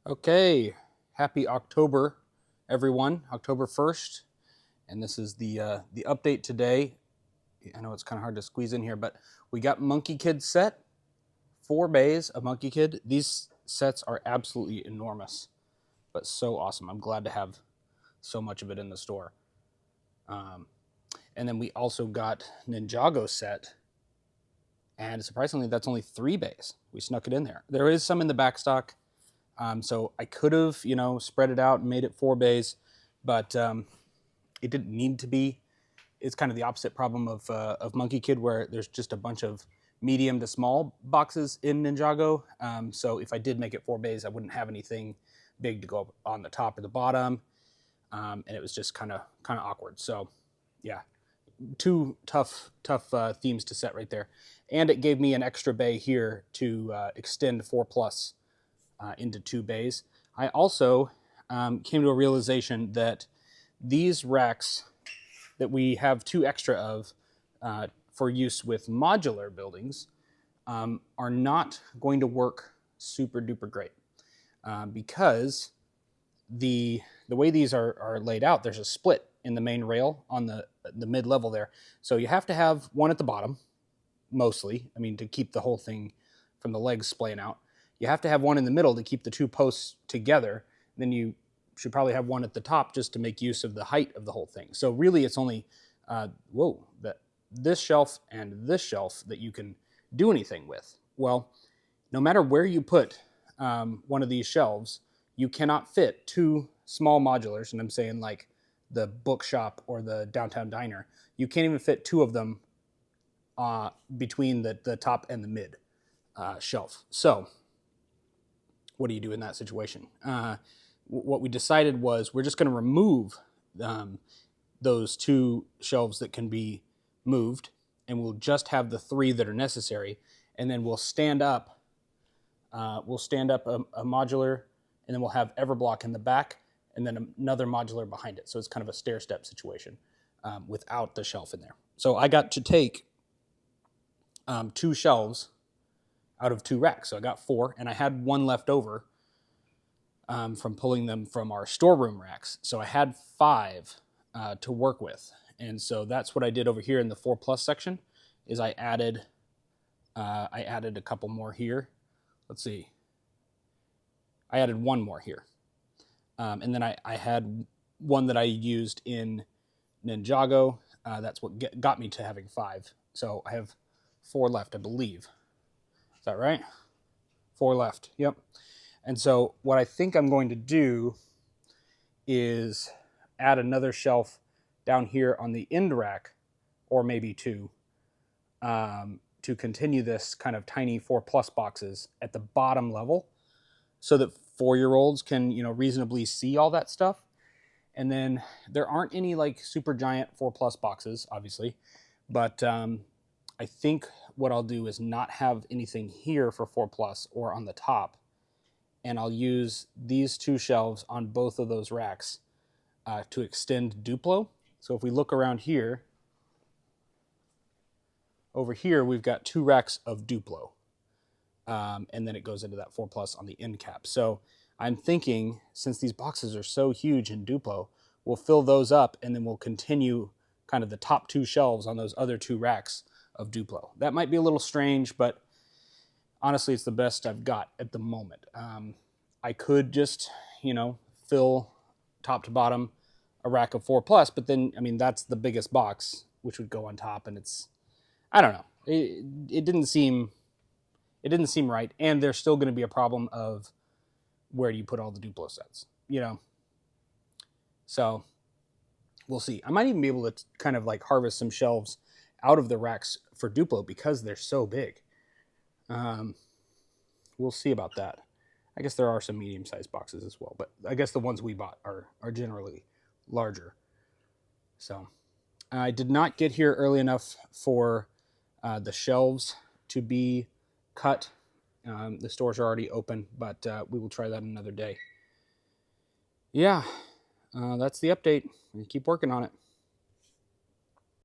Okay, happy October, everyone. October 1st, and this is the update today. I know it's kind of hard to squeeze in here, but we got Monkey Kid set, 4 bays of Monkey Kid. These sets are absolutely enormous, but so awesome. I'm glad to have so much of it in the store. Um, and then we also got Ninjago set, and surprisingly, that's only 3 bays. We snuck it in there. There is some in the back stock. So I could have, spread it out and made it 4 bays, but it didn't need to be. It's kind of the opposite problem of Monkey Kid, where there's just a bunch of medium to small boxes in Ninjago. So if I did make it 4 bays, I wouldn't have anything big to go on the top or the bottom, and it was just kind of awkward. So yeah, two tough themes to set right there, and it gave me an extra bay here to extend 4+ into 2 bays. I also came to a realization that these racks that we have 2 extra of for use with modular buildings are not going to work super duper great because the way these are laid out, there's a split in the main rail on the mid level there. So you have to have one at the bottom, mostly. I mean, to keep the whole thing from the legs splaying out. You have to have one in the middle to keep the 2 posts together. Then you should probably have one at the top just to make use of the height of the whole thing. So really, it's only this shelf and this shelf that you can do anything with. Well, no matter where you put one of these shelves, you cannot fit 2 small modulars, and I'm saying like the bookshop or the downtown diner. You can't even fit 2 of them between the top and the mid shelf. So what do you do in that situation? What we decided was we're just going to remove those 2 shelves that can be moved, and we'll just have the 3 that are necessary, and then we'll stand up a modular, and then we'll have Everblock in the back, and then another modular behind it. So it's kind of a stair-step situation without the shelf in there. So I got to take 2 shelves out of 2 racks. So I got 4, and I had 1 left over from pulling them from our storeroom racks. So I had 5 to work with. And so that's what I did over here in the 4+ section is I added a couple more here. Let's see. I added 1 more here. And then I had 1 that I used in Ninjago. That's what got me to having 5. So I have 4 left, I believe. Is that right? 4 left. Yep. And so what I think I'm going to do is add another shelf down here on the end rack, or maybe 2, to continue this kind of tiny 4+ boxes at the bottom level so that 4-year-olds can, reasonably see all that stuff. And then there aren't any like super giant 4+ boxes, obviously, but I think what I'll do is not have anything here for 4+ or on the top, and I'll use these 2 shelves on both of those racks to extend Duplo. So if we look around here, over here we've got 2 racks of Duplo, and then it goes into that 4+ on the end cap. So I'm thinking, since these boxes are so huge in Duplo, we'll fill those up, and then we'll continue kind of the top 2 shelves on those other 2 racks of Duplo. That might be a little strange, but honestly, it's the best I've got at the moment. I could just, fill top to bottom a rack of 4+, but then, I mean, that's the biggest box, which would go on top, and it's, I don't know. It didn't seem right, and there's still going to be a problem of where do you put all the Duplo sets, So we'll see. I might even be able to kind of like harvest some shelves out of the racks for Duplo because they're so big. We'll see about that. I guess there are some medium-sized boxes as well, but I guess the ones we bought are generally larger. So I did not get here early enough for the shelves to be cut. The stores are already open, but we will try that another day. Yeah, that's the update. We keep working on it.